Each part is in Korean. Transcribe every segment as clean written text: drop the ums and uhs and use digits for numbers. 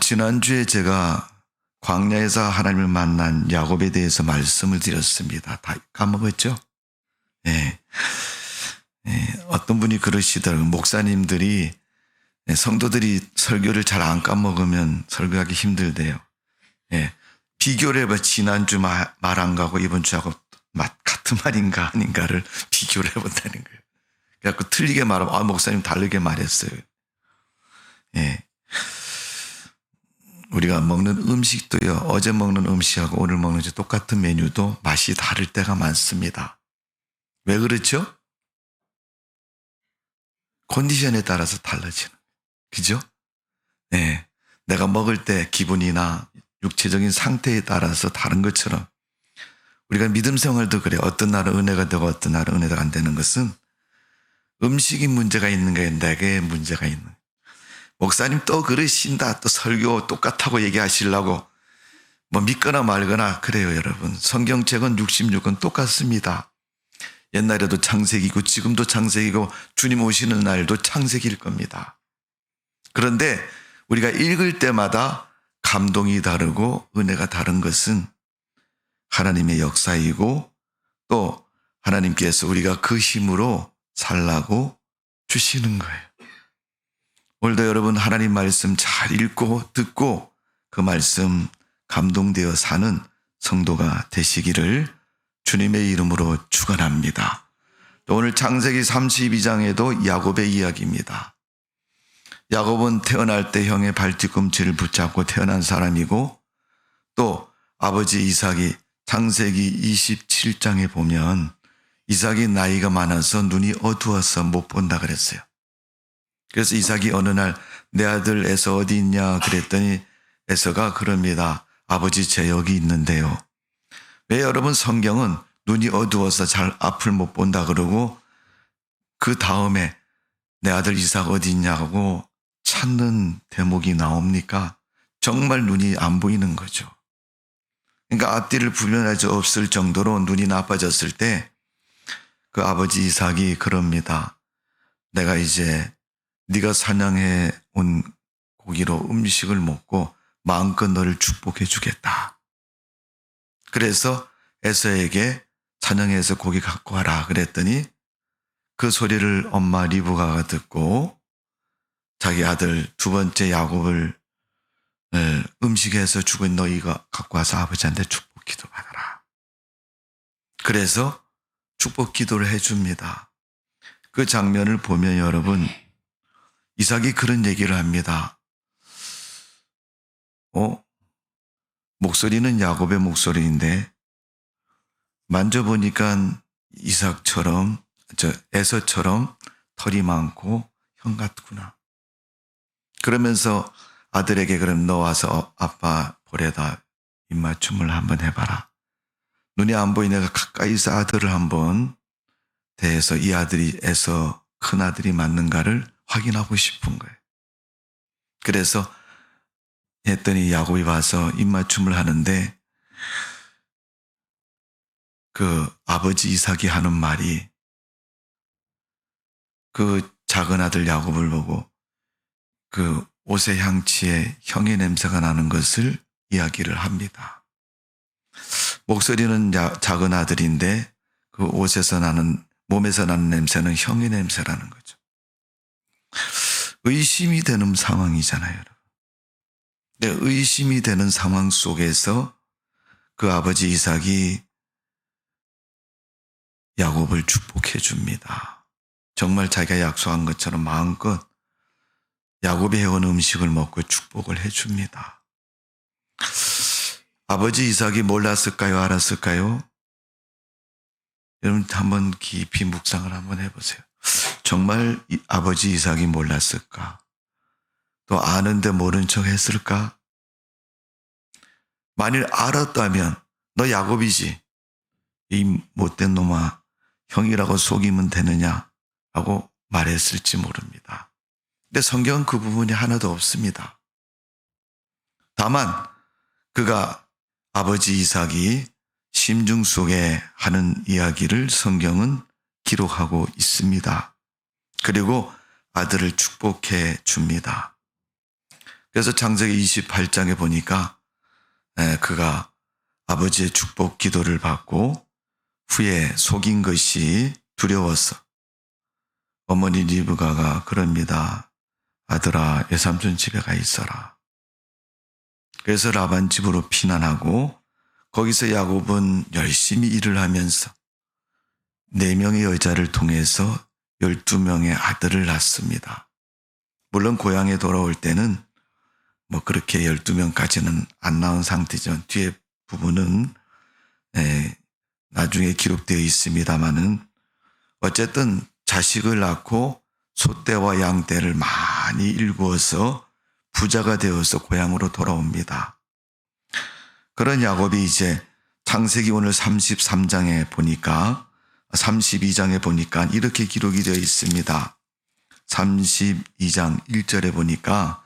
지난주에 제가 광야에서 하나님을 만난 야곱에 대해서 말씀을 드렸습니다. 다 까먹었죠? 예. 어떤 분이 그러시더라고요. 목사님들이, 성도들이 설교를 잘 안 까먹으면 설교하기 힘들대요. 예. 비교를 해봐. 지난주 말 안 가고 이번 주하고 같은 말인가 아닌가를 비교를 해본다는 거예요. 그래갖고 틀리게 말하면, 목사님 다르게 말했어요. 예. 우리가 먹는 음식도요, 어제 먹는 음식하고 오늘 먹는 음식 똑같은 메뉴도 맛이 다를 때가 많습니다. 왜 그렇죠? 컨디션에 따라서 달라지는. 그죠? 네. 내가 먹을 때 기분이나 육체적인 상태에 따라서 다른 것처럼 우리가 믿음 생활도 그래. 어떤 날은 은혜가 되고 어떤 날은 은혜가 안 되는 것은 음식이 문제가 있는 거예요. 내게 문제가 있는 거예요. 목사님 또 그러신다. 또 설교 똑같다고 얘기하시려고 뭐 믿거나 말거나 그래요, 여러분. 성경책은 66권 똑같습니다. 옛날에도 창세기고 지금도 창세기고 주님 오시는 날도 창세기일 겁니다. 그런데 우리가 읽을 때마다 감동이 다르고 은혜가 다른 것은 하나님의 역사이고 또 하나님께서 우리가 그 힘으로 살라고 주시는 거예요. 오늘도 여러분 하나님 말씀 잘 읽고 듣고 그 말씀 감동되어 사는 성도가 되시기를 주님의 이름으로 축원합니다. 또 오늘 창세기 32장에도 야곱의 이야기입니다. 야곱은 태어날 때 형의 발뒤꿈치를 붙잡고 태어난 사람이고 또 아버지 이삭이 창세기 27장에 보면 이삭이 나이가 많아서 눈이 어두워서 못 본다 그랬어요. 그래서 이삭이 어느 날 내 아들 에서 어디 있냐 그랬더니 에서가 그럽니다. 아버지 제 여기 있는데요. 왜 여러분 성경은 눈이 어두워서 잘 앞을 못 본다 그러고 그 다음에 내 아들 이삭 어디 있냐고 찾는 대목이 나옵니까? 정말 눈이 안 보이는 거죠. 그러니까 앞뒤를 구별할 수 없을 정도로 눈이 나빠졌을 때 그 아버지 이삭이 그럽니다. 내가 이제 네가 사냥해 온 고기로 음식을 먹고 마음껏 너를 축복해 주겠다. 그래서 에서에게 사냥해서 고기 갖고 와라 그랬더니 그 소리를 엄마 리브가가 듣고 자기 아들 두 번째 야곱을 음식해서 죽은 너희가 갖고 와서 아버지한테 축복 기도 받아라. 그래서 축복 기도를 해줍니다. 그 장면을 보면 여러분 이삭이 그런 얘기를 합니다. 목소리는 야곱의 목소리인데 만져보니까 이삭처럼 에서처럼 털이 많고 형 같구나. 그러면서 아들에게 그럼 너 와서 아빠 볼에다 입맞춤을 한번 해봐라. 눈이 안 보이니까 가까이서 아들을 한번 대해서 이 아들이 에서 큰 아들이 맞는가를 확인하고 싶은 거예요. 그래서 했더니 야곱이 와서 입맞춤을 하는데 그 아버지 이삭이 하는 말이 그 작은 아들 야곱을 보고 그 옷의 향취에 형의 냄새가 나는 것을 이야기를 합니다. 목소리는 작은 아들인데 그 옷에서 나는 몸에서 나는 냄새는 형의 냄새라는 거죠. 의심이 되는 상황이잖아요, 여러분. 근데 의심이 되는 상황 속에서 그 아버지 이삭이 야곱을 축복해 줍니다. 정말 자기가 약속한 것처럼 마음껏 야곱이 해온 음식을 먹고 축복을 해 줍니다. 아버지 이삭이 몰랐을까요? 알았을까요? 여러분 한번 깊이 묵상을 한번 해보세요. 정말 아버지 이삭이 몰랐을까? 또 아는데 모른 척 했을까? 만일 알았다면 너 야곱이지. 이 못된 놈아 형이라고 속이면 되느냐 하고 말했을지 모릅니다. 근데 성경은 그 부분이 하나도 없습니다. 다만 그가 아버지 이삭이 심중 속에 하는 이야기를 성경은 기록하고 있습니다. 그리고 아들을 축복해 줍니다. 그래서 창세기 28장에 보니까 그가 아버지의 축복 기도를 받고 후에 속인 것이 두려워서 어머니 리브가가 그럽니다. 아들아, 외삼촌 집에 가 있어라. 그래서 라반 집으로 피난하고 거기서 야곱은 열심히 일을 하면서 4명의 여자를 통해서 12명의 아들을 낳습니다. 물론 고향에 돌아올 때는 뭐 그렇게 12명까지는 안 낳은 상태죠. 뒤에 부분은 나중에 기록되어 있습니다마는 어쨌든 자식을 낳고 소떼와 양떼를 많이 일구어서 부자가 되어서 고향으로 돌아옵니다. 그런 야곱이 이제 창세기 오늘 33장에 보니까 32장에 보니까 이렇게 기록이 되어 있습니다. 32장 1절에 보니까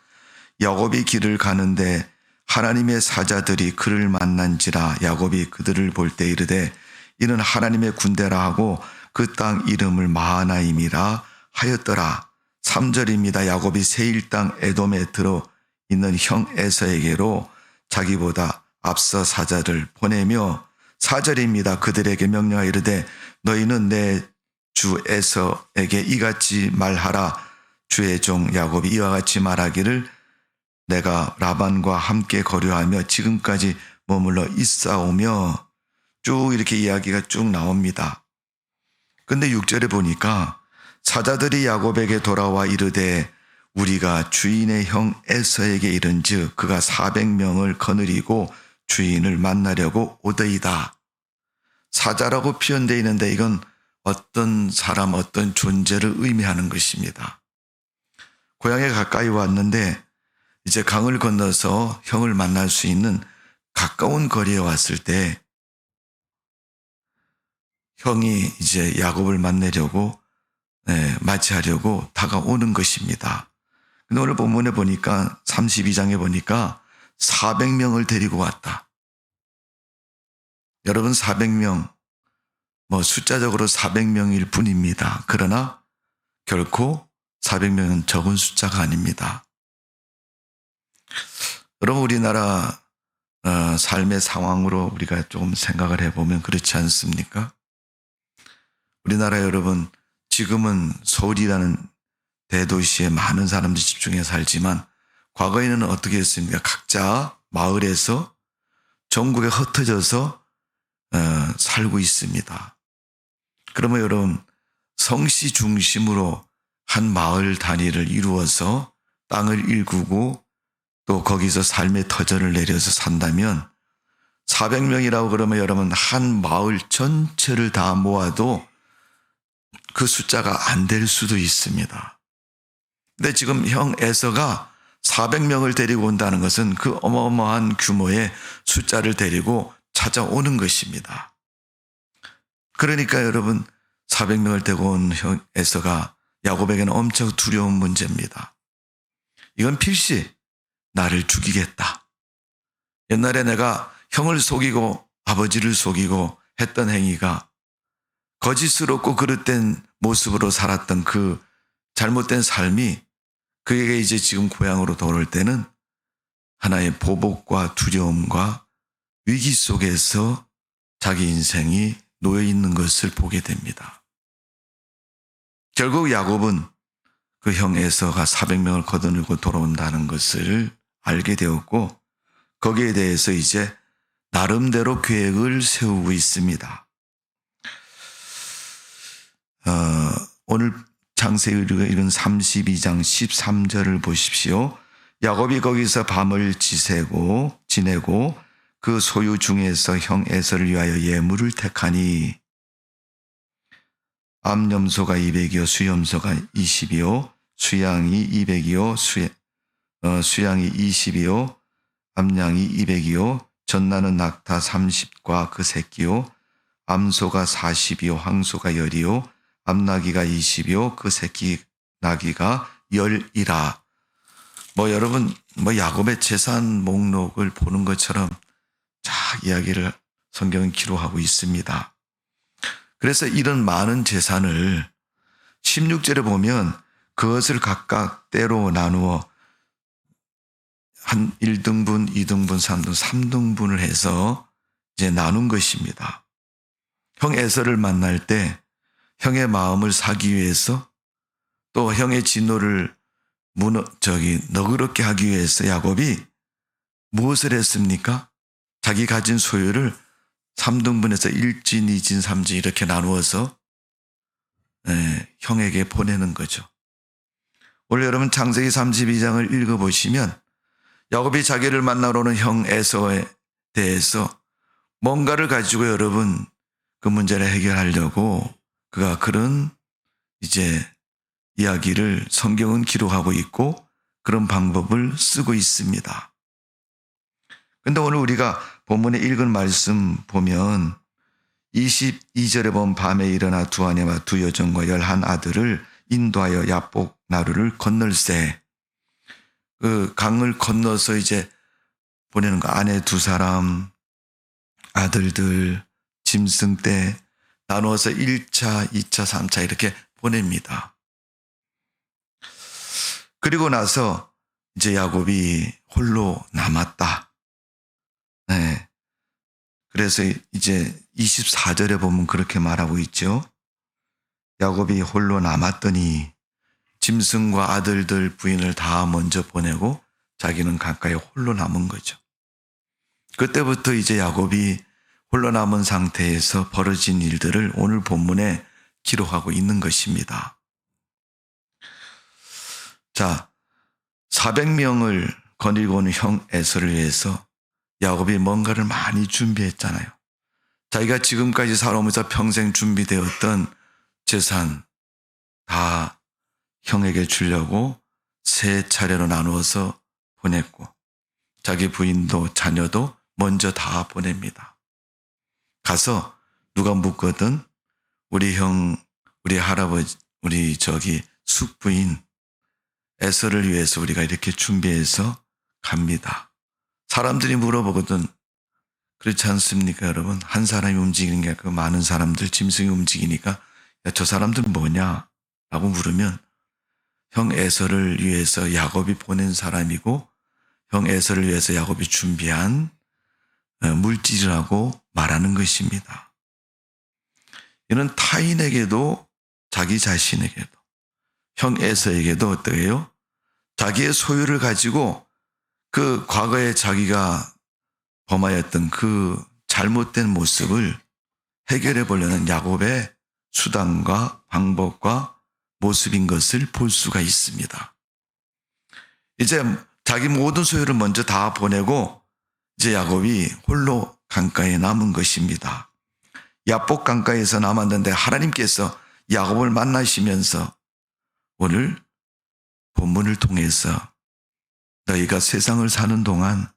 야곱이 길을 가는데 하나님의 사자들이 그를 만난지라 야곱이 그들을 볼 때 이르되 이는 하나님의 군대라 하고 그 땅 이름을 마하나임이라 하였더라. 3절입니다. 야곱이 세일 땅 에돔에 들어 있는 형 에서에게로 자기보다 앞서 사자를 보내며 4절입니다. 그들에게 명령하여 이르되 너희는 내 주 에서에게 이같이 말하라. 주의 종 야곱이 이와 같이 말하기를 내가 라반과 함께 거류하며 지금까지 머물러 있사오며 쭉 이렇게 이야기가 쭉 나옵니다. 근데 6절에 보니까 사자들이 야곱에게 돌아와 이르되 우리가 주인의 형 에서에게 이른즉 그가 400명을 거느리고 주인을 만나려고 오더이다. 사자라고 표현되어 있는데 이건 어떤 사람, 어떤 존재를 의미하는 것입니다. 고향에 가까이 왔는데 이제 강을 건너서 형을 만날 수 있는 가까운 거리에 왔을 때 형이 이제 야곱을 만나려고 맞이하려고 다가오는 것입니다. 근데 오늘 본문에 보니까 32장에 보니까 400명을 데리고 왔다. 여러분 400명 뭐 숫자적으로 400명일 뿐입니다. 그러나 결코 400명은 적은 숫자가 아닙니다. 여러분 우리나라 삶의 상황으로 우리가 조금 생각을 해보면 그렇지 않습니까? 우리나라 여러분 지금은 서울이라는 대도시에 많은 사람들이 집중해 살지만 과거에는 어떻게 했습니까? 각자 마을에서 전국에 흩어져서 살고 있습니다. 그러면 여러분 성씨 중심으로 한 마을 단위를 이루어서 땅을 일구고 또 거기서 삶의 터전을 내려서 산다면 400명이라고 그러면 여러분 한 마을 전체를 다 모아도 그 숫자가 안 될 수도 있습니다. 근데 지금 형 에서가 400명을 데리고 온다는 것은 그 어마어마한 규모의 숫자를 데리고 찾아오는 것입니다. 그러니까 여러분 400명을 데리고 온 형 에서가 야곱에게는 엄청 두려운 문제입니다. 이건 필시 나를 죽이겠다. 옛날에 내가 형을 속이고 아버지를 속이고 했던 행위가 거짓스럽고 그릇된 모습으로 살았던 그 잘못된 삶이 그에게 이제 지금 고향으로 돌아올 때는 하나의 보복과 두려움과 위기 속에서 자기 인생이 놓여 있는 것을 보게 됩니다. 결국 야곱은 그 형 에서가 400명을 거둬들고 돌아온다는 것을 알게 되었고 거기에 대해서 이제 나름대로 계획을 세우고 있습니다. 오늘 창세기가 읽은 32장 13절을 보십시오. 야곱이 거기서 밤을 지내고 그 소유 중에서 형 에서를 위하여 예물을 택하니 암염소가 200이요 수염소가 20이요 수양이 200이요 수양이 20이요 암양이 200이요 전나는 낙타 30과 그 새끼요 암소가 40이요 황소가 10이요 암나귀가 20이요 그 새끼 나귀가 10이라. 뭐 여러분 야곱의 재산 목록을 보는 것처럼 이야기를 성경은 기록하고 있습니다. 그래서 이런 많은 재산을 16절에 보면 그것을 각각 때로 나누어 한 1등분, 2등분, 3등분을 해서 이제 나눈 것입니다. 형 에서를 만날 때 형의 마음을 사기 위해서 또 형의 진노를 너그럽게 하기 위해서 야곱이 무엇을 했습니까? 자기 가진 소유를 3등분해서 1진, 2진, 3진 이렇게 나누어서 형에게 보내는 거죠. 오늘 여러분 창세기 32장을 읽어보시면 야곱이 자기를 만나러 오는 형 에서에 대해서 뭔가를 가지고 여러분 그 문제를 해결하려고 그가 그런 이제 이야기를 성경은 기록하고 있고 그런 방법을 쓰고 있습니다. 그런데 오늘 우리가 본문에 읽은 말씀 보면 22절에 보면 밤에 일어나 두 아내와 두 여종과 11아들을 인도하여 야복 나루를 건널세. 그 강을 건너서 이제 보내는 거. 아내 두 사람, 아들들, 짐승 떼 나누어서 1차, 2차, 3차 이렇게 보냅니다. 그리고 나서 이제 야곱이 홀로 남았다. 네. 그래서 이제 24절에 보면 그렇게 말하고 있죠. 야곱이 홀로 남았더니 짐승과 아들들 부인을 다 먼저 보내고 자기는 가까이 홀로 남은 거죠. 그때부터 이제 야곱이 홀로 남은 상태에서 벌어진 일들을 오늘 본문에 기록하고 있는 것입니다. 자, 400명을 거느리고 오는 형 에서를 위해서 야곱이 뭔가를 많이 준비했잖아요. 자기가 지금까지 살아오면서 평생 준비되었던 재산 다 형에게 주려고 3차례로 나누어서 보냈고 자기 부인도 자녀도 먼저 다 보냅니다. 가서 누가 묻거든 우리 형, 우리 할아버지, 우리 숙부인 에서를 위해서 우리가 이렇게 준비해서 갑니다. 사람들이 물어보거든. 그렇지 않습니까, 여러분? 한 사람이 움직이는 게 그 많은 사람들, 짐승이 움직이니까 야, 저 사람들 뭐냐? 라고 물으면 형 에서를 위해서 야곱이 보낸 사람이고 형 에서를 위해서 야곱이 준비한 물질이라고 말하는 것입니다. 이는 타인에게도 자기 자신에게도 형 에서에게도 어떠해요? 자기의 소유를 가지고 그 과거에 자기가 범하였던 그 잘못된 모습을 해결해 보려는 야곱의 수단과 방법과 모습인 것을 볼 수가 있습니다. 이제 자기 모든 소유를 먼저 다 보내고 이제 야곱이 홀로 강가에 남은 것입니다. 야복 강가에서 남았는데 하나님께서 야곱을 만나시면서 오늘 본문을 통해서 너희가 세상을 사는 동안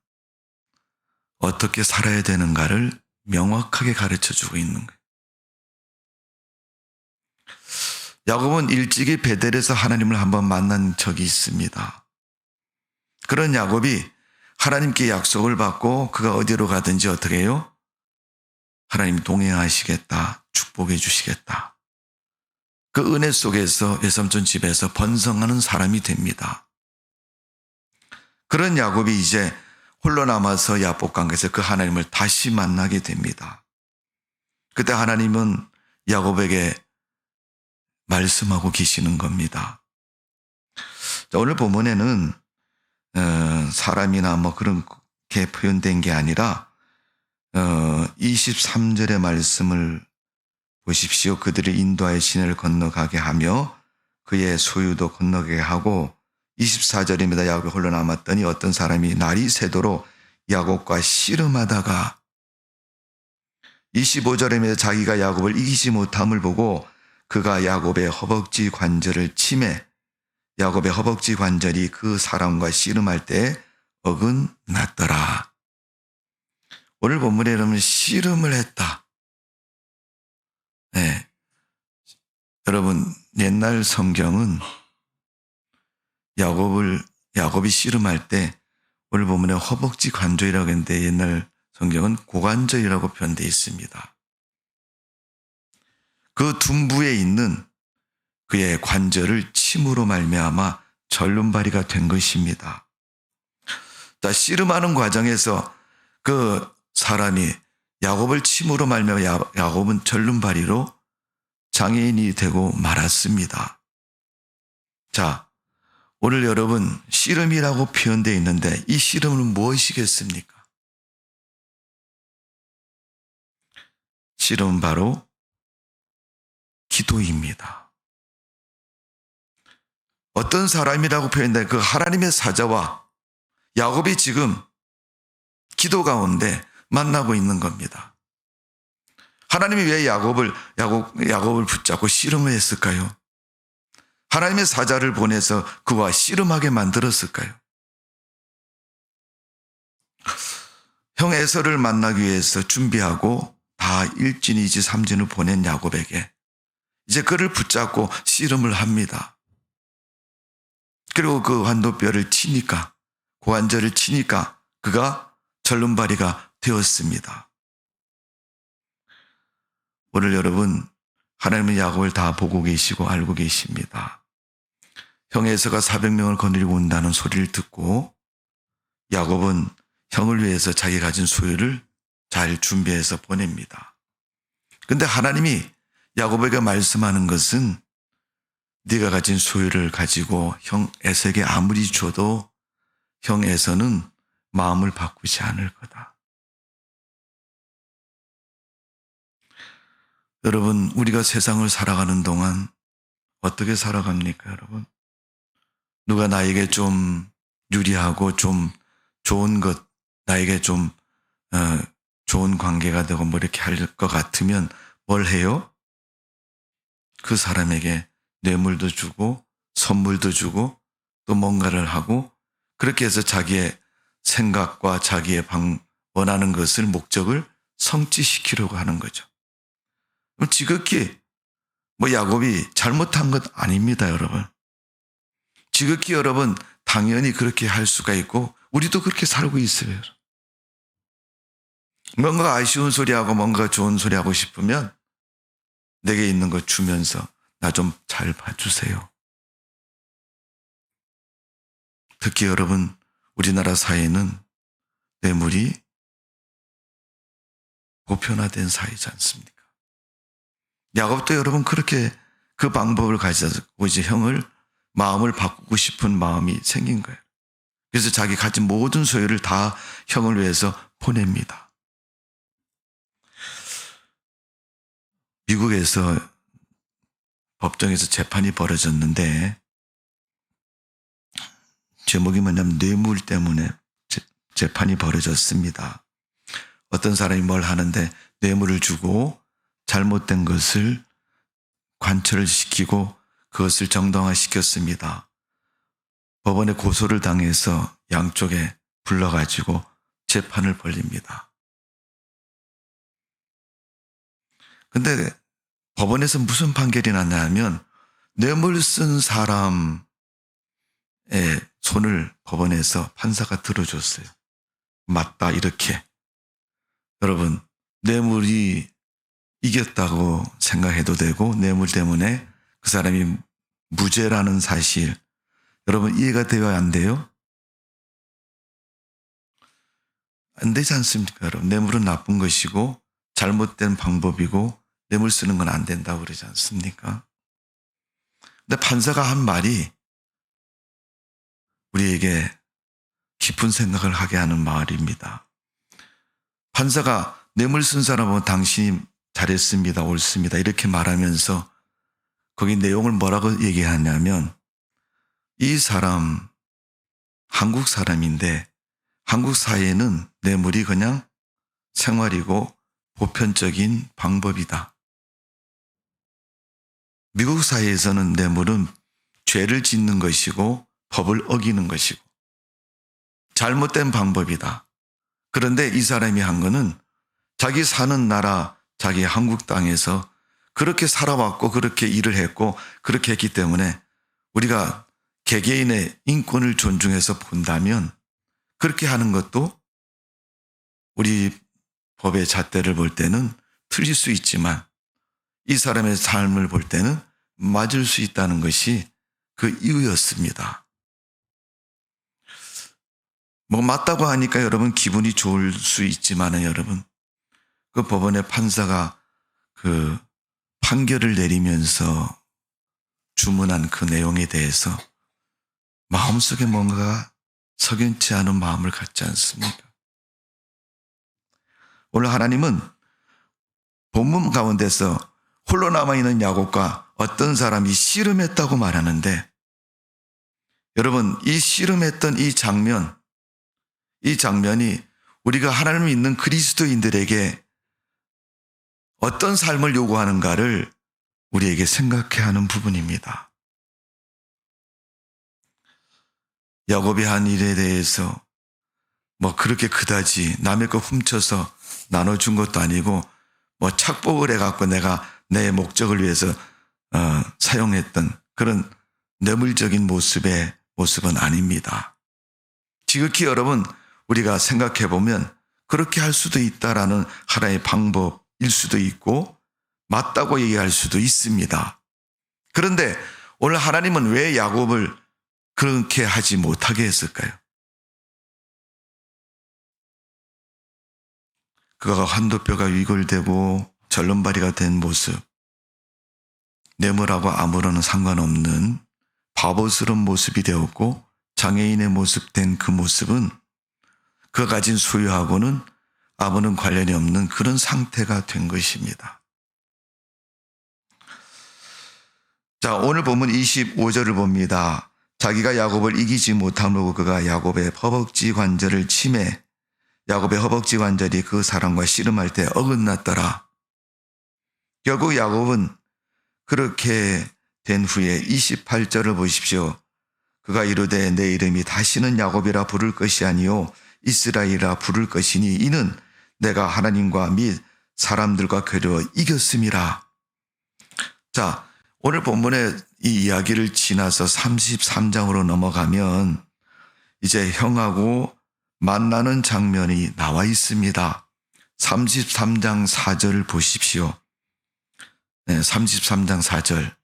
어떻게 살아야 되는가를 명확하게 가르쳐주고 있는 거예요. 야곱은 일찍이 베델에서 하나님을 한번 만난 적이 있습니다. 그런 야곱이 하나님께 약속을 받고 그가 어디로 가든지 어떻게 해요? 하나님 동행하시겠다, 축복해 주시겠다. 그 은혜 속에서 외삼촌 집에서 번성하는 사람이 됩니다. 그런 야곱이 이제 홀로 남아서 야복강에서 그 하나님을 다시 만나게 됩니다. 그때 하나님은 야곱에게 말씀하고 계시는 겁니다. 자, 오늘 본문에는 사람이나 뭐 그렇게 표현된 게 아니라 23절의 말씀을 보십시오. 그들이 인도하여 시내를 건너가게 하며 그의 소유도 건너게 하고 24절입니다. 야곱이 홀로 남았더니 어떤 사람이 날이 새도록 야곱과 씨름하다가 25절입니다. 자기가 야곱을 이기지 못함을 보고 그가 야곱의 허벅지 관절을 치매 야곱의 허벅지 관절이 그 사람과 씨름할 때 어긋났더라. 오늘 본문에 여러분 씨름을 했다. 네. 여러분 옛날 성경은 야곱이 씨름할 때 오늘 본문에 허벅지 관절이라고 했는데 옛날 성경은 고관절이라고 표현되어 있습니다. 그 둔부에 있는 그의 관절을 침으로 말미암아 절름발이가 된 것입니다. 자, 씨름하는 과정에서 그 사람이 야곱을 침으로 말미암아 야곱은 절름발이로 장애인이 되고 말았습니다. 자, 오늘 여러분 씨름이라고 표현되어 있는데 이 씨름은 무엇이겠습니까? 씨름은 바로 기도입니다. 어떤 사람이라고 표현돼 그 하나님의 사자와 야곱이 지금 기도 가운데 만나고 있는 겁니다. 하나님이 왜 야곱을 붙잡고 씨름을 했을까요? 하나님의 사자를 보내서 그와 씨름하게 만들었을까요? 형 에서를 만나기 위해서 준비하고 다 1진, 2진, 3진을 보낸 야곱에게 이제 그를 붙잡고 씨름을 합니다. 그리고 그 환도뼈를 치니까, 고관절을 치니까 그가 절름발이가 되었습니다. 오늘 여러분, 하나님은 야곱을 다 보고 계시고 알고 계십니다. 형 에서가 400명을 거느리고 온다는 소리를 듣고 야곱은 형을 위해서 자기 가진 소유를 잘 준비해서 보냅니다. 근데 하나님이 야곱에게 말씀하는 것은 네가 가진 소유를 가지고 형 에서에게 아무리 줘도 형 에서는 마음을 바꾸지 않을 거다. 여러분, 우리가 세상을 살아가는 동안 어떻게 살아갑니까, 여러분? 누가 나에게 좀 유리하고 좀 좋은 것, 나에게 좀 좋은 관계가 되고 뭐 이렇게 할 것 같으면 뭘 해요? 그 사람에게 뇌물도 주고 선물도 주고 또 뭔가를 하고 그렇게 해서 자기의 생각과 자기의 원하는 것을 목적을 성취시키려고 하는 거죠. 지극히 야곱이 잘못한 것 아닙니다, 여러분. 지극히 여러분 당연히 그렇게 할 수가 있고 우리도 그렇게 살고 있어요. 뭔가 아쉬운 소리하고 뭔가 좋은 소리 하고 싶으면 내게 있는 거 주면서 나 좀 잘 봐주세요. 특히 여러분 우리나라 사회는 뇌물이 보편화된 사회지 않습니까? 야곱도 여러분 그렇게 그 방법을 가지고 이제 형을 마음을 바꾸고 싶은 마음이 생긴 거예요. 그래서 자기 가진 모든 소유를 다 형을 위해서 보냅니다. 미국에서 법정에서 재판이 벌어졌는데 제목이 뭐냐면 뇌물 때문에 재판이 벌어졌습니다. 어떤 사람이 뭘 하는데 뇌물을 주고 잘못된 것을 관철을 시키고 그것을 정당화시켰습니다. 법원에 고소를 당해서 양쪽에 불러가지고 재판을 벌립니다. 근데 법원에서 무슨 판결이 났냐면 뇌물 쓴 사람의 손을 법원에서 판사가 들어줬어요. 맞다 이렇게. 여러분 뇌물이 이겼다고 생각해도 되고 뇌물 때문에 그 사람이 무죄라는 사실 여러분 이해가 돼요 안 돼요? 안 되지 않습니까? 여러분 뇌물은 나쁜 것이고 잘못된 방법이고 뇌물 쓰는 건 안 된다고 그러지 않습니까? 근데 판사가 한 말이 우리에게 깊은 생각을 하게 하는 말입니다. 판사가 뇌물 쓴 사람은 당신이 잘했습니다, 옳습니다 이렇게 말하면서 거기 내용을 뭐라고 얘기하냐면 이 사람 한국 사람인데 한국 사회에는 뇌물이 그냥 생활이고 보편적인 방법이다. 미국 사회에서는 뇌물은 죄를 짓는 것이고 법을 어기는 것이고 잘못된 방법이다. 그런데 이 사람이 한 거는 자기 사는 나라 자기 한국 땅에서 그렇게 살아왔고 그렇게 일을 했고 그렇게 했기 때문에 우리가 개개인의 인권을 존중해서 본다면 그렇게 하는 것도 우리 법의 잣대를 볼 때는 틀릴 수 있지만 이 사람의 삶을 볼 때는 맞을 수 있다는 것이 그 이유였습니다. 뭐 맞다고 하니까 여러분 기분이 좋을 수 있지만은 여러분, 그 법원의 판사가 그 판결을 내리면서 주문한 그 내용에 대해서 마음속에 뭔가 석연치 않은 마음을 갖지 않습니까? 오늘 하나님은 본문 가운데서 홀로 남아있는 야곱과 어떤 사람이 씨름했다고 말하는데, 여러분, 이 씨름했던 이 장면이 우리가 하나님을 믿는 그리스도인들에게 어떤 삶을 요구하는가를 우리에게 생각해야 하는 부분입니다. 야곱이 한 일에 대해서 뭐 그렇게 그다지 남의 거 훔쳐서 나눠준 것도 아니고 뭐 착복을 해갖고 내가 내 목적을 위해서 사용했던 그런 뇌물적인 모습은 아닙니다. 지극히 여러분, 우리가 생각해 보면 그렇게 할 수도 있다라는 하나의 방법일 수도 있고 맞다고 얘기할 수도 있습니다. 그런데 오늘 하나님은 왜 야곱을 그렇게 하지 못하게 했을까요? 그가 환도뼈가 위골되고 절름발이가 된 모습, 뇌물하고 아무런 상관없는 바보스러운 모습이 되었고 장애인의 모습 된 그 모습은 그가 가진 소유하고는 아무런 관련이 없는 그런 상태가 된 것입니다. 자, 오늘 보면 25절을 봅니다. 자기가 야곱을 이기지 못함으로 그가 야곱의 허벅지 관절을 치매 야곱의 허벅지 관절이 그 사람과 씨름할 때 어긋났더라. 결국 야곱은 그렇게 된 후에 28절을 보십시오. 그가 이르되 내 이름이 다시는 야곱이라 부를 것이 아니요 이스라엘이라 부를 것이니 이는 내가 하나님과 및 사람들과 겨루어 이겼음이라. 자, 오늘 본문의 이 이야기를 지나서 33장으로 넘어가면 이제 형하고 만나는 장면이 나와 있습니다. 33장 4절을 보십시오. 네, 33장 4절.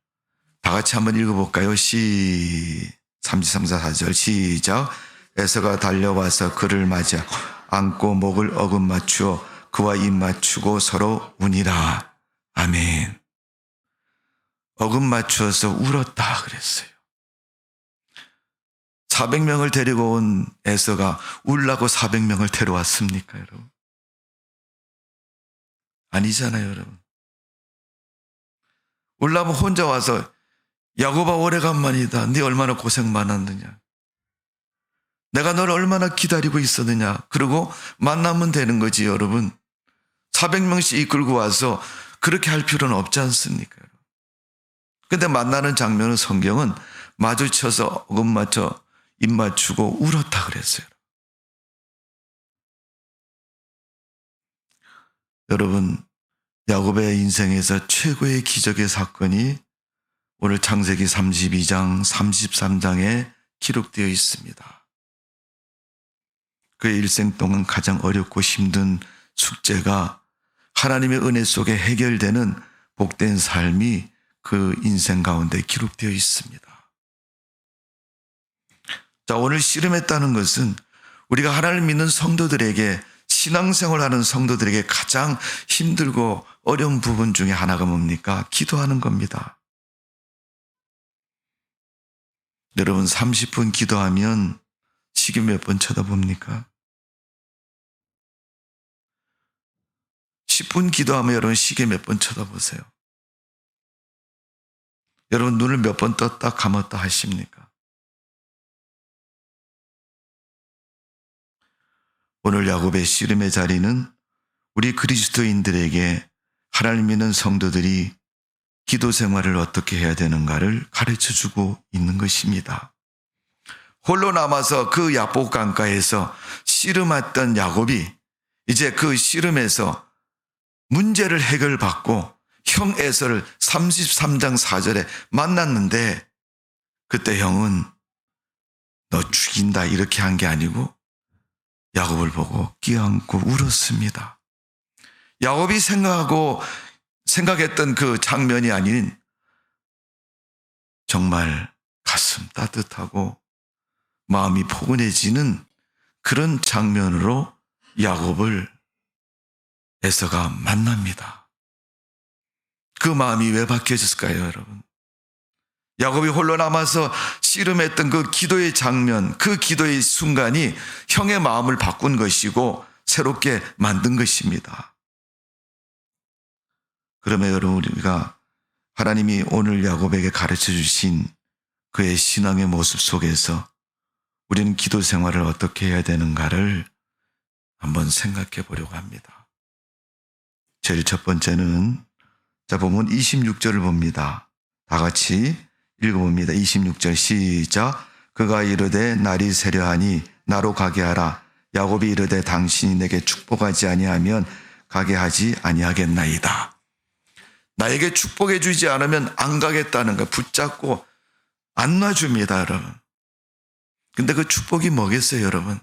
다 같이 한번 읽어볼까요? 33장 4절 시작. 에서가 달려와서 그를 맞아 안고 목을 어금 맞추어 그와 입 맞추고 서로 우니라. 아멘. 어금 맞추어서 울었다 그랬어요. 400명을 데리고 온 에서가 울라고 400명을 데려왔습니까, 여러분? 아니잖아요, 여러분. 울라면 혼자 와서 야곱아 오래간만이다. 네 얼마나 고생 많았느냐. 내가 널 얼마나 기다리고 있었느냐. 그리고 만나면 되는 거지, 여러분. 400명씩 이끌고 와서 그렇게 할 필요는 없지 않습니까? 근데 만나는 장면은 성경은 마주쳐서 어금 맞춰 입 맞추고 울었다 그랬어요. 여러분, 야곱의 인생에서 최고의 기적의 사건이 오늘 창세기 32장, 33장에 기록되어 있습니다. 그의 일생 동안 가장 어렵고 힘든 숙제가 하나님의 은혜 속에 해결되는 복된 삶이 그 인생 가운데 기록되어 있습니다. 자, 오늘 씨름했다는 것은 우리가 하나님을 믿는 성도들에게, 신앙생활하는 성도들에게 가장 힘들고 어려운 부분 중에 하나가 뭡니까? 기도하는 겁니다. 여러분 30분 기도하면 시계 몇 번 쳐다봅니까? 10분 기도하면 여러분 시계 몇 번 쳐다보세요? 여러분 눈을 몇 번 떴다 감았다 하십니까? 오늘 야곱의 씨름의 자리는 우리 그리스도인들에게 하나님 믿는 성도들이 기도 생활을 어떻게 해야 되는가를 가르쳐주고 있는 것입니다. 홀로 남아서 그 야복 강가에서 씨름했던 야곱이 이제 그 씨름에서 문제를 해결받고 형 에서를 33장 4절에 만났는데 그때 형은 너 죽인다 이렇게 한 게 아니고 야곱을 보고 끼안고 울었습니다. 야곱이 생각했던 그 장면이 아닌 정말 가슴 따뜻하고 마음이 포근해지는 그런 장면으로 야곱을 에서가 만납니다. 그 마음이 왜 바뀌어졌을까요, 여러분? 야곱이 홀로 남아서 씨름했던 그 기도의 장면, 그 기도의 순간이 형의 마음을 바꾼 것이고 새롭게 만든 것입니다. 그러면 여러분, 우리가 하나님이 오늘 야곱에게 가르쳐 주신 그의 신앙의 모습 속에서 우리는 기도 생활을 어떻게 해야 되는가를 한번 생각해 보려고 합니다. 제일 첫 번째는 자, 보면 26절을 봅니다. 다 같이 읽어봅니다. 26절 시작. 그가 이르되 날이 세려하니 나로 가게 하라. 야곱이 이르되 당신이 내게 축복하지 아니하면 가게 하지 아니하겠나이다. 나에게 축복해 주지 않으면 안 가겠다는 거 붙잡고 안 놔줍니다, 여러분. 근데 그 축복이 뭐겠어요, 여러분?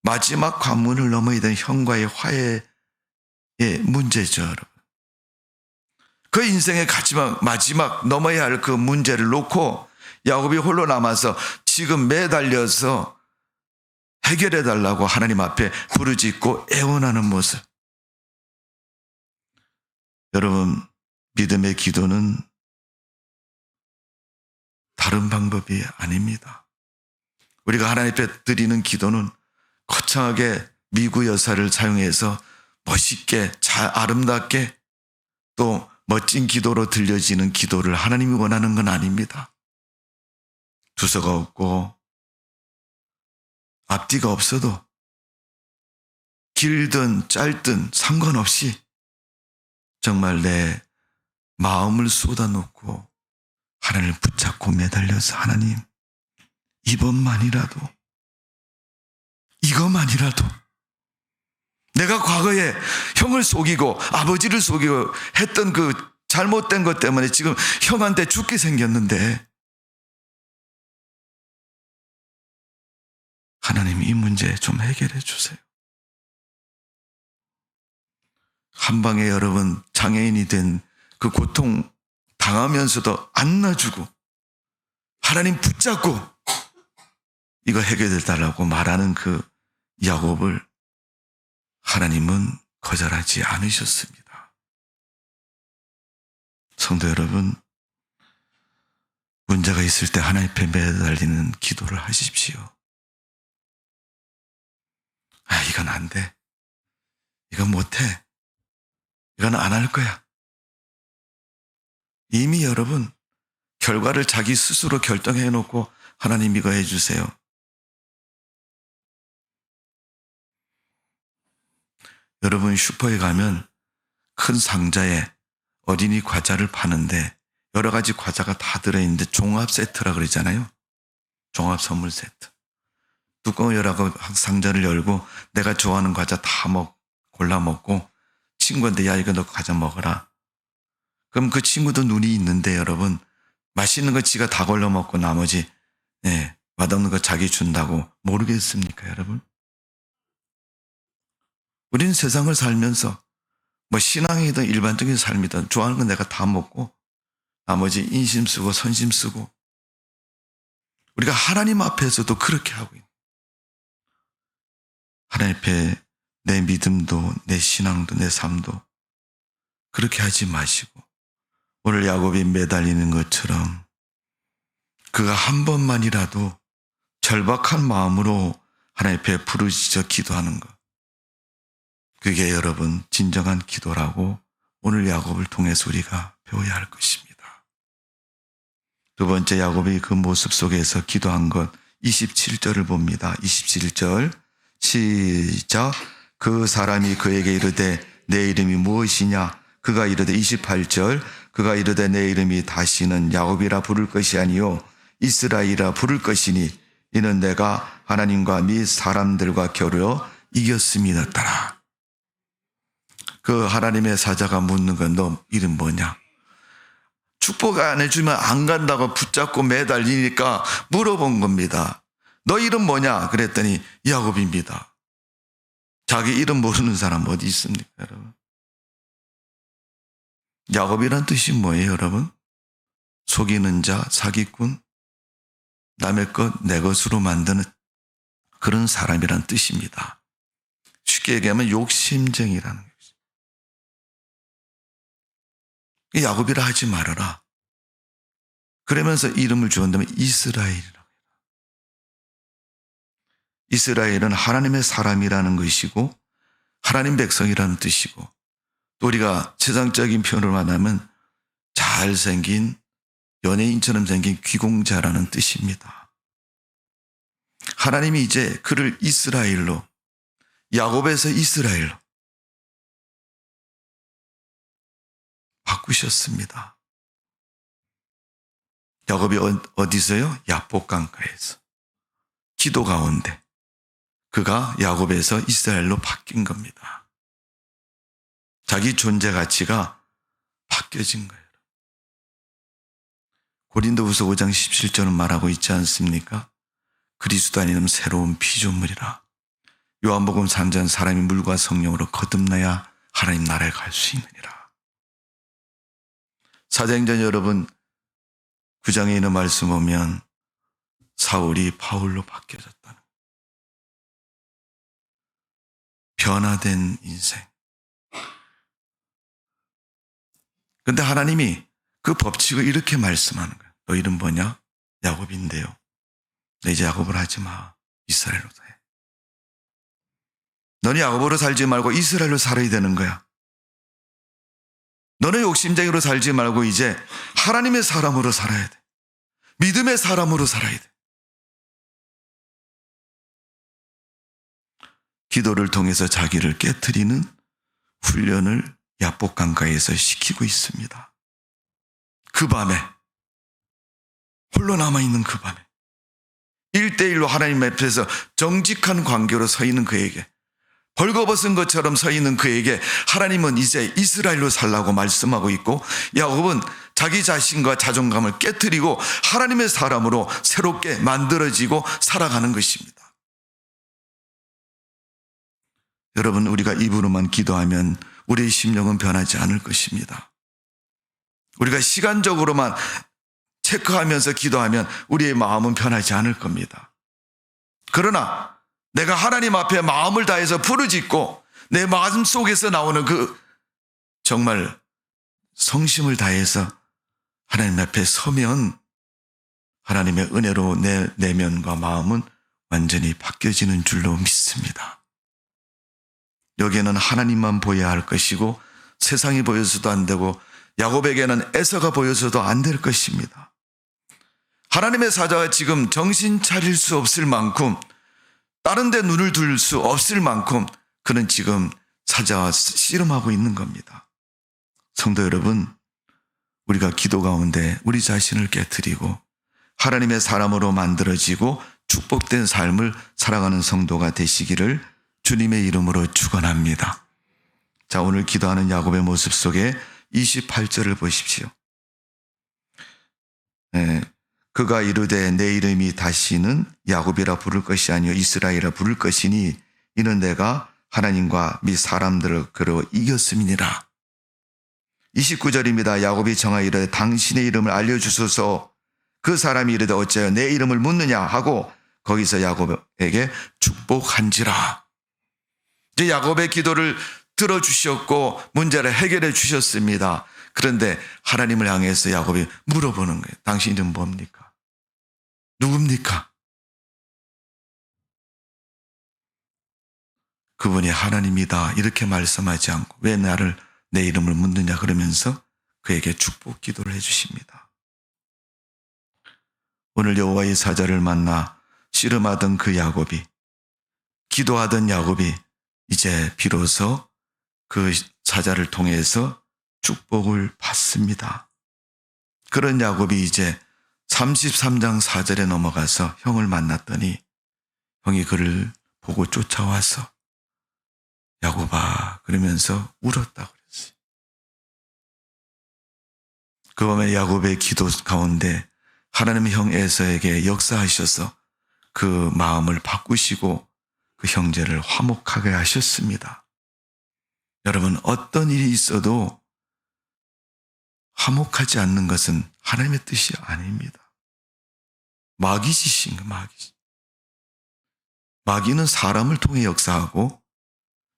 마지막 관문을 넘어야 되는 형과의 화해의 문제죠, 여러분. 그 인생의 마지막 넘어야 할 그 문제를 놓고 야곱이 홀로 남아서 지금 매달려서 해결해 달라고 하나님 앞에 부르짖고 애원하는 모습. 여러분, 믿음의 기도는 다른 방법이 아닙니다. 우리가 하나님 앞에 드리는 기도는 거창하게 미구 여사를 사용해서 멋있게 잘 아름답게 또 멋진 기도로 들려지는 기도를 하나님이 원하는 건 아닙니다. 두서가 없고 앞뒤가 없어도 길든 짧든 상관없이 정말 내 마음을 쏟아놓고 하나님을 붙잡고 매달려서 하나님, 이것만이라도 내가 과거에 형을 속이고 아버지를 속이고 했던 그 잘못된 것 때문에 지금 형한테 죽게 생겼는데 하나님 이 문제 좀 해결해 주세요. 한 방에 여러분 장애인이 된 그 고통 당하면서도 안 놔주고 하나님 붙잡고 이거 해결해 달라고 말하는 그 야곱을 하나님은 거절하지 않으셨습니다. 성도 여러분, 문제가 있을 때 하나님 앞에 매달리는 기도를 하십시오. 이건 안 돼. 이건 못해. 이건 안 할 거야. 이미 여러분 결과를 자기 스스로 결정해 놓고 하나님 이거 해주세요. 여러분 슈퍼에 가면 큰 상자에 어린이 과자를 파는데 여러 가지 과자가 다 들어있는데 종합 세트라 그러잖아요. 종합 선물 세트. 뚜껑을 열고 상자를 열고 내가 좋아하는 과자 다 골라 먹고 친구한테 야 이거 너 과자 먹어라. 그럼 그 친구도 눈이 있는데 여러분 맛있는 거 지가 다 골라 먹고 나머지 맛없는 거 자기 준다고 모르겠습니까 여러분? 우리는 세상을 살면서 신앙이든 일반적인 삶이든 좋아하는 건 내가 다 먹고 나머지 인심 쓰고 선심 쓰고 우리가 하나님 앞에서도 그렇게 하고 있는 하나님 앞에 내 믿음도 내 신앙도 내 삶도 그렇게 하지 마시고 오늘 야곱이 매달리는 것처럼 그가 한 번만이라도 절박한 마음으로 하나님 앞에 부르짖어 기도하는 것 그게 여러분 진정한 기도라고 오늘 야곱을 통해서 우리가 배워야 할 것입니다. 두 번째 야곱이 그 모습 속에서 기도한 것 27절을 봅니다. 27절 시작. 그 사람이 그에게 이르되 내 이름이 무엇이냐? 그가 이르되 28절 그가 이르되 내 이름이 다시는 야곱이라 부를 것이 아니요 이스라엘이라 부를 것이니 이는 내가 하나님과 및 사람들과 겨루어 이겼음이었더라. 그 하나님의 사자가 묻는 건 너 이름 뭐냐? 축복 안 해주면 안 간다고 붙잡고 매달리니까 물어본 겁니다. 너 이름 뭐냐? 그랬더니 야곱입니다. 자기 이름 모르는 사람 어디 있습니까, 여러분? 야곱이란 뜻이 뭐예요, 여러분? 속이는 자, 사기꾼, 남의 것 내 것으로 만드는 그런 사람이란 뜻입니다. 쉽게 얘기하면 욕심쟁이라는 거죠. 야곱이라 하지 말아라. 그러면서 이름을 주었다면 이스라엘이라고 해요. 이스라엘은 하나님의 사람이라는 것이고 하나님 백성이라는 뜻이고, 또 우리가 세상적인 표현을 말하면 잘생긴 연예인처럼 생긴 귀공자라는 뜻입니다. 하나님이 이제 그를 이스라엘로, 야곱에서 이스라엘로 바꾸셨습니다. 야곱이 어디서요? 야복강가에서 기도 가운데 그가 야곱에서 이스라엘로 바뀐 겁니다. 자기 존재 가치가 바뀌어진 거예요. 고린도후서 5장 17절은 말하고 있지 않습니까? 그리스도 안에는 새로운 피조물이라. 요한복음 3장 사람이 물과 성령으로 거듭나야 하나님 나라에 갈 수 있느니라. 사도행전 여러분 9장에 있는 말씀 보면 사울이 바울로 바뀌어졌다는, 변화된 인생. 그런데 하나님이 그 법칙을 이렇게 말씀하는 거예요. 너 이름 뭐냐? 야곱인데요. 너 이제 야곱으로 하지 마. 이스라엘로 해. 너는 야곱으로 살지 말고 이스라엘로 살아야 되는 거야. 너는 욕심쟁이로 살지 말고 이제 하나님의 사람으로 살아야 돼. 믿음의 사람으로 살아야 돼. 기도를 통해서 자기를 깨트리는 훈련을 야복강가에서 시키고 있습니다. 그 밤에, 홀로 남아있는 그 밤에 1대1로 하나님 앞에서 정직한 관계로 서 있는 그에게, 벌거벗은 것처럼 서 있는 그에게 하나님은 이제 이스라엘로 살라고 말씀하고 있고, 야곱은 자기 자신과 자존감을 깨트리고 하나님의 사람으로 새롭게 만들어지고 살아가는 것입니다. 여러분, 우리가 입으로만 기도하면 우리의 심령은 변하지 않을 것입니다. 우리가 시간적으로만 체크하면서 기도하면 우리의 마음은 변하지 않을 겁니다. 그러나 내가 하나님 앞에 마음을 다해서 부르짖고 내 마음 속에서 나오는 그 정말 성심을 다해서 하나님 앞에 서면 하나님의 은혜로 내 내면과 마음은 완전히 바뀌어지는 줄로 믿습니다. 여기에는 하나님만 보여야 할 것이고 세상이 보여서도 안 되고 야곱에게는 에서가 보여서도 안 될 것입니다. 하나님의 사자가 지금 정신 차릴 수 없을 만큼, 다른 데 눈을 둘 수 없을 만큼 그는 지금 사자와 씨름하고 있는 겁니다. 성도 여러분, 우리가 기도 가운데 우리 자신을 깨트리고 하나님의 사람으로 만들어지고 축복된 삶을 살아가는 성도가 되시기를 주님의 이름으로 축원합니다. 자, 오늘 기도하는 야곱의 모습 속에 28절을 보십시오. 그가 이르되 내 이름이 다시는 야곱이라 부를 것이 아니요 이스라엘이라 부를 것이니 이는 내가 하나님과 및 사람들을 그로 이겼음이니라. 29절입니다. 야곱이 정하여 이르되 당신의 이름을 알려주소서. 그 사람이 이르되 어찌하여 내 이름을 묻느냐 하고 거기서 야곱에게 축복한지라. 이제 야곱의 기도를 들어주셨고 문제를 해결해 주셨습니다. 그런데 하나님을 향해서 야곱이 물어보는 거예요. 당신 이름 뭡니까? 누굽니까? 그분이 하나님이다 이렇게 말씀하지 않고 왜 나를 내 이름을 묻느냐 그러면서 그에게 축복 기도를 해주십니다. 오늘 여호와의 사자를 만나 씨름하던 그 야곱이, 기도하던 야곱이 이제 비로소 그 사자를 통해서 축복을 받습니다. 그런 야곱이 이제 33장 4절에 넘어가서 형을 만났더니 형이 그를 보고 쫓아와서 야곱아 그러면서 울었다고 그랬어요. 그 밤에 야곱의 기도 가운데 하나님의 형 에서에게 역사하셔서 그 마음을 바꾸시고 그 형제를 화목하게 하셨습니다. 여러분, 어떤 일이 있어도 화목하지 않는 것은 하나님의 뜻이 아닙니다. 마귀짓인 거, 마귀짓. 마귀는 사람을 통해 역사하고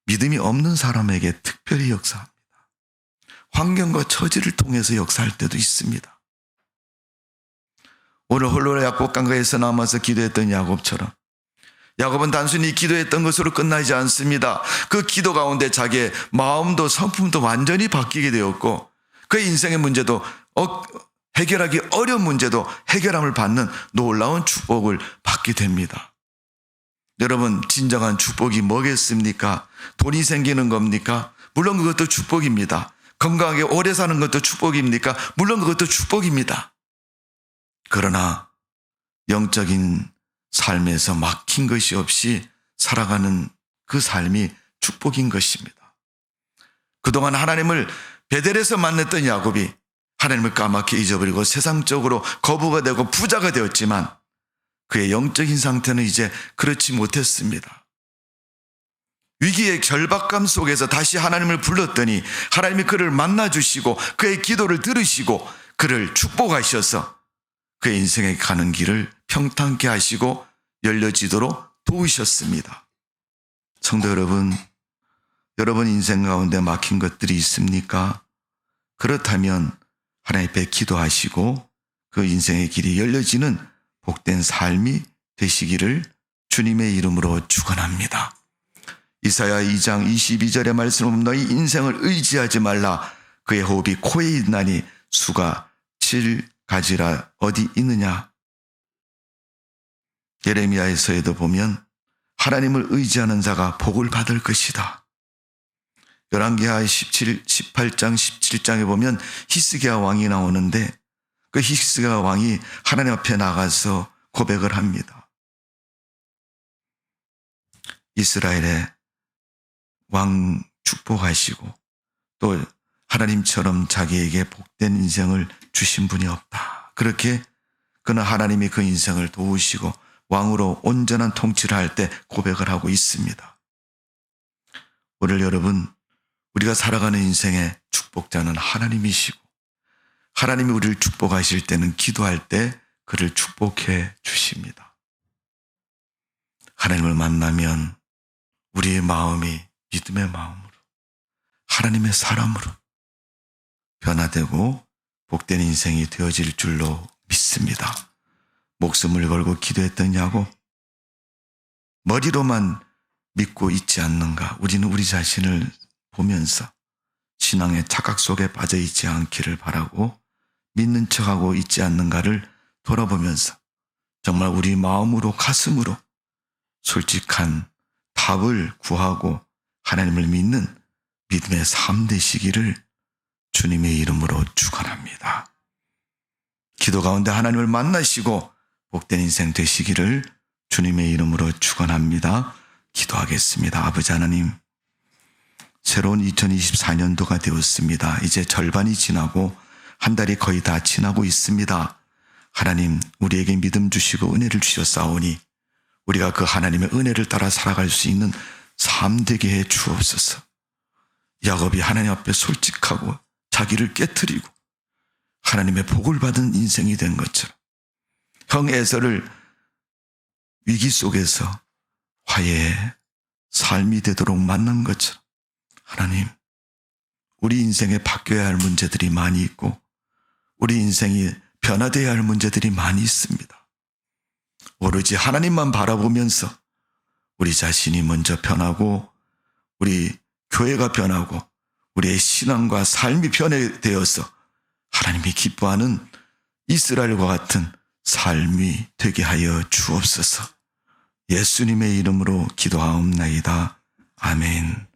믿음이 없는 사람에게 특별히 역사합니다. 환경과 처지를 통해서 역사할 때도 있습니다. 오늘 홀로 야곱 강가에서 남아서 기도했던 야곱처럼 야곱은 단순히 기도했던 것으로 끝나지 않습니다. 그 기도 가운데 자기의 마음도 성품도 완전히 바뀌게 되었고 그의 인생의 문제도 해결하기 어려운 문제도 해결함을 받는 놀라운 축복을 받게 됩니다. 여러분, 진정한 축복이 뭐겠습니까? 돈이 생기는 겁니까? 물론 그것도 축복입니다. 건강하게 오래 사는 것도 축복입니까? 물론 그것도 축복입니다. 그러나 영적인 삶에서 막힌 것이 없이 살아가는 그 삶이 축복인 것입니다. 그동안 하나님을 베델에서 만났던 야곱이 하나님을 까맣게 잊어버리고 세상적으로 거부가 되고 부자가 되었지만 그의 영적인 상태는 이제 그렇지 못했습니다. 위기의 절박감 속에서 다시 하나님을 불렀더니 하나님이 그를 만나주시고 그의 기도를 들으시고 그를 축복하셔서 그의 인생에 가는 길을 평탄케 하시고 열려지도록 도우셨습니다. 성도 여러분, 여러분 인생 가운데 막힌 것들이 있습니까? 그렇다면 하나님 앞에 기도하시고 그 인생의 길이 열려지는 복된 삶이 되시기를 주님의 이름으로 축원합니다. 이사야 2장 22절의 말씀을 보면 너희 인생을 의지하지 말라. 그의 호흡이 코에 있나니 수가 7가지라 어디 있느냐. 예레미야에서에도 보면 하나님을 의지하는 자가 복을 받을 것이다. 열왕기하 18장 17장에 보면 히스기야 왕이 나오는데 그 히스기야 왕이 하나님 앞에 나가서 고백을 합니다. 이스라엘의 왕 축복하시고 또 하나님처럼 자기에게 복된 인생을 주신 분이 없다. 그렇게 그는 하나님이 그 인생을 도우시고 왕으로 온전한 통치를 할 때 고백을 하고 있습니다. 오늘 여러분, 우리가 살아가는 인생의 축복자는 하나님이시고 하나님이 우리를 축복하실 때는 기도할 때 그를 축복해 주십니다. 하나님을 만나면 우리의 마음이 믿음의 마음으로 하나님의 사람으로 변화되고 복된 인생이 되어질 줄로 믿습니다. 목숨을 걸고 기도했던 야곱, 머리로만 믿고 있지 않는가? 우리는 우리 자신을 보면서 신앙의 착각 속에 빠져 있지 않기를 바라고 믿는 척하고 있지 않는가를 돌아보면서 정말 우리 마음으로 가슴으로 솔직한 답을 구하고 하나님을 믿는 믿음의 삶 되시기를 주님의 이름으로 축원합니다. 기도 가운데 하나님을 만나시고 복된 인생 되시기를 주님의 이름으로 축원합니다. 기도하겠습니다. 아버지 하나님, 새로운 2024년도가 되었습니다. 이제 절반이 지나고 한 달이 거의 다 지나고 있습니다. 하나님, 우리에게 믿음 주시고 은혜를 주셨사오니 우리가 그 하나님의 은혜를 따라 살아갈 수 있는 삶 되게 해 주옵소서. 야곱이 하나님 앞에 솔직하고 자기를 깨트리고 하나님의 복을 받은 인생이 된 것처럼 형 에서를 위기 속에서 화해의 삶이 되도록 만난 것처럼 하나님, 우리 인생에 바뀌어야 할 문제들이 많이 있고 우리 인생이 변화되어야 할 문제들이 많이 있습니다. 오로지 하나님만 바라보면서 우리 자신이 먼저 변하고 우리 교회가 변하고 우리의 신앙과 삶이 변화되어서 하나님이 기뻐하는 이스라엘과 같은 삶이 되게 하여 주옵소서. 예수님의 이름으로 기도하옵나이다. 아멘.